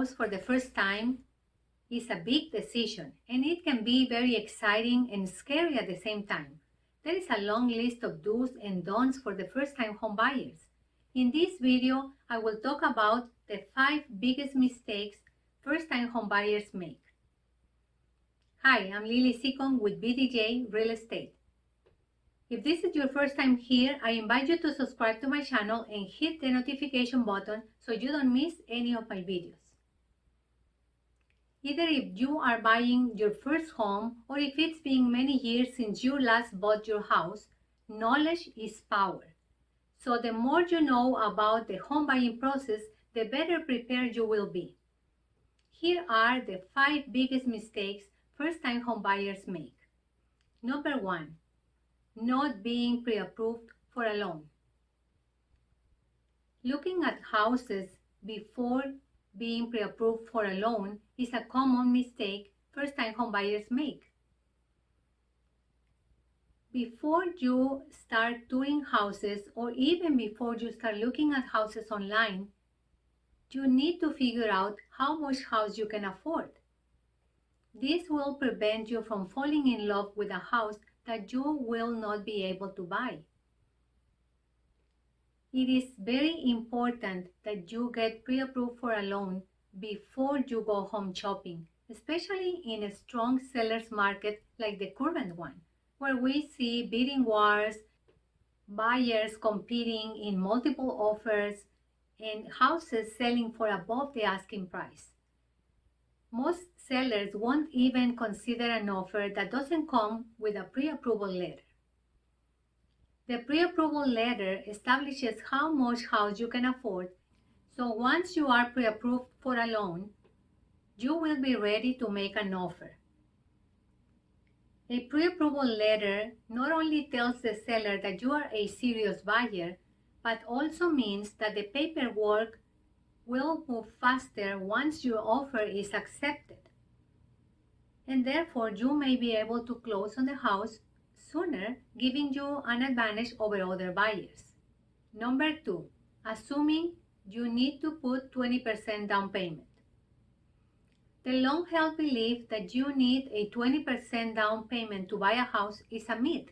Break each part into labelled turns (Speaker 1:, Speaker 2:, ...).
Speaker 1: house for the first time is a big decision, and it can be very exciting and scary at the same time. There is a long list of do's and don'ts for the first-time home buyers. In this video, I will talk about the 5 biggest mistakes first-time home buyers make. Hi, I'm Lily Sikon with BDJ Real Estate. If this is your first time here, I invite you to subscribe to my channel and hit the notification button so you don't miss any of my videos. Either if you are buying your first home or if it's been many years since you last bought your house, knowledge is power. So the more you know about the home buying process, the better prepared you will be. Here are the 5 biggest mistakes first-time home buyers make. Number 1. Not being pre-approved for a loan. Looking at houses before being pre-approved for a loan is a common mistake first-time homebuyers make. Before you start touring houses or even before you start looking at houses online, you need to figure out how much house you can afford. This will prevent you from falling in love with a house that you will not be able to buy. It is very important that you get pre-approved for a loan before you go home shopping, especially in a strong seller's market like the current one, where we see bidding wars, buyers competing in multiple offers, and houses selling for above the asking price. Most sellers won't even consider an offer that doesn't come with a pre-approval letter. The pre-approval letter establishes how much house you can afford, so once you are pre-approved for a loan, you will be ready to make an offer. A pre-approval letter not only tells the seller that you are a serious buyer, but also means that the paperwork will move faster once your offer is accepted. And therefore, you may be able to close on the house sooner, giving you an advantage over other buyers. Number 2, assuming you need to put 20% down payment. The long-held belief that you need a 20% down payment to buy a house is a myth.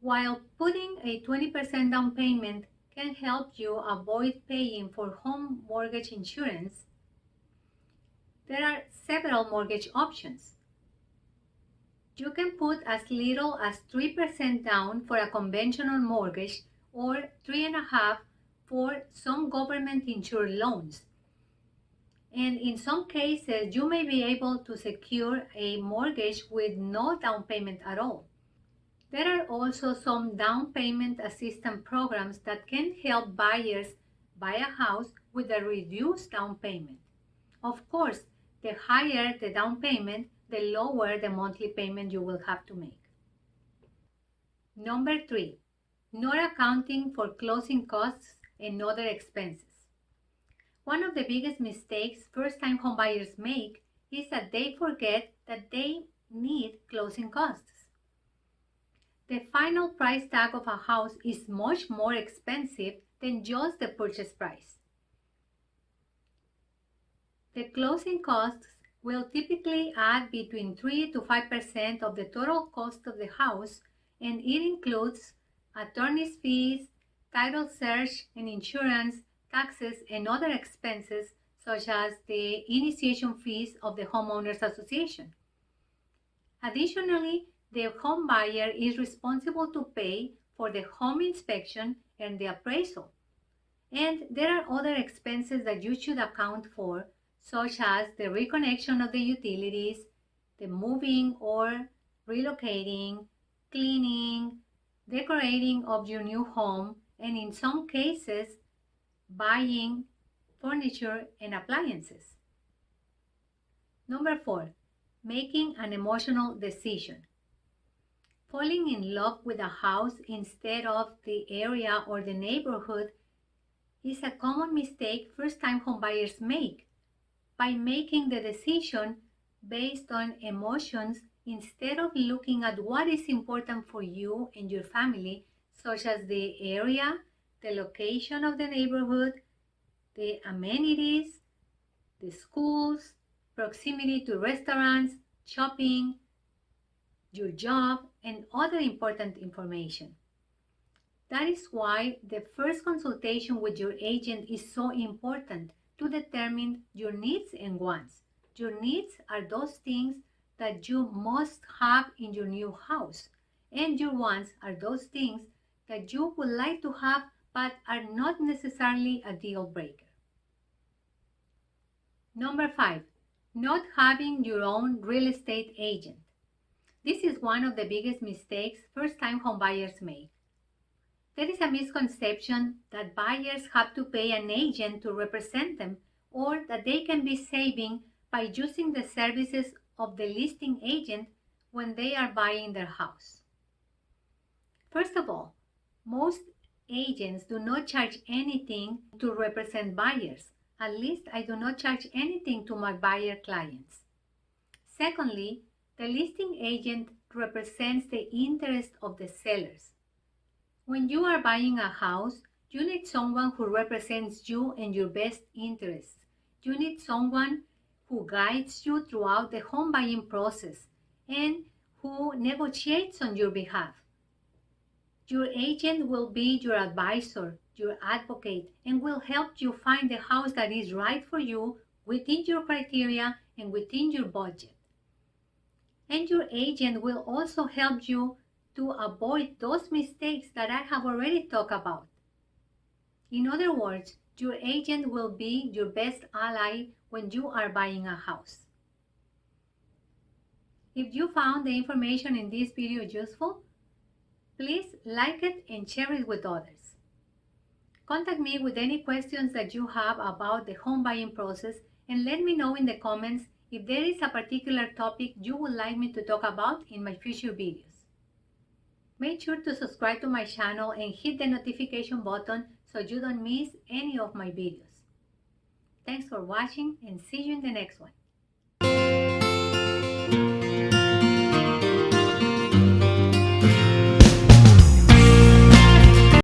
Speaker 1: While putting a 20% down payment can help you avoid paying for home mortgage insurance, there are several mortgage options. You can put as little as 3% down for a conventional mortgage or 3.5% for some government-insured loans. And in some cases, you may be able to secure a mortgage with no down payment at all. There are also some down payment assistance programs that can help buyers buy a house with a reduced down payment. Of course, the higher the down payment, the lower the monthly payment you will have to make. Number 3, not accounting for closing costs and other expenses. One of the biggest mistakes first-time homebuyers make is that they forget that they need closing costs. The final price tag of a house is much more expensive than just the purchase price. The closing costs will typically add between 3 to 5% of the total cost of the house, and it includes attorney's fees, title search and insurance, taxes, and other expenses such as the initiation fees of the homeowners association. Additionally, the home buyer is responsible to pay for the home inspection and the appraisal. And there are other expenses that you should account for, such as the reconnection of the utilities, the moving or relocating, cleaning, decorating of your new home, and in some cases, buying furniture and appliances. Number 4, making an emotional decision. Falling in love with a house instead of the area or the neighborhood is a common mistake first-time homebuyers make. By making the decision based on emotions instead of looking at what is important for you and your family, such as the area, the location of the neighborhood, the amenities, the schools, proximity to restaurants, shopping, your job, and other important information. That is why the first consultation with your agent is so important to determine your needs and wants. Your needs are those things that you must have in your new house, and your wants are those things that you would like to have but are not necessarily a deal breaker. Number 5, not having your own real estate agent. This is one of the biggest mistakes first-time homebuyers make. There is a misconception that buyers have to pay an agent to represent them or that they can be saving by using the services of the listing agent when they are buying their house. First of all, most agents do not charge anything to represent buyers. At least I do not charge anything to my buyer clients. Secondly, the listing agent represents the interest of the sellers. When you are buying a house, you need someone who represents you and your best interests. You need someone who guides you throughout the home buying process and who negotiates on your behalf. Your agent will be your advisor, your advocate, and will help you find the house that is right for you within your criteria and within your budget. And your agent will also help you to avoid those mistakes that I have already talked about. In other words, your agent will be your best ally when you are buying a house. If you found the information in this video useful, please like it and share it with others. Contact me with any questions that you have about the home buying process and let me know in the comments if there is a particular topic you would like me to talk about in my future videos. Make sure to subscribe to my channel and hit the notification button so you don't miss any of my videos. Thanks for watching and see you in the next one.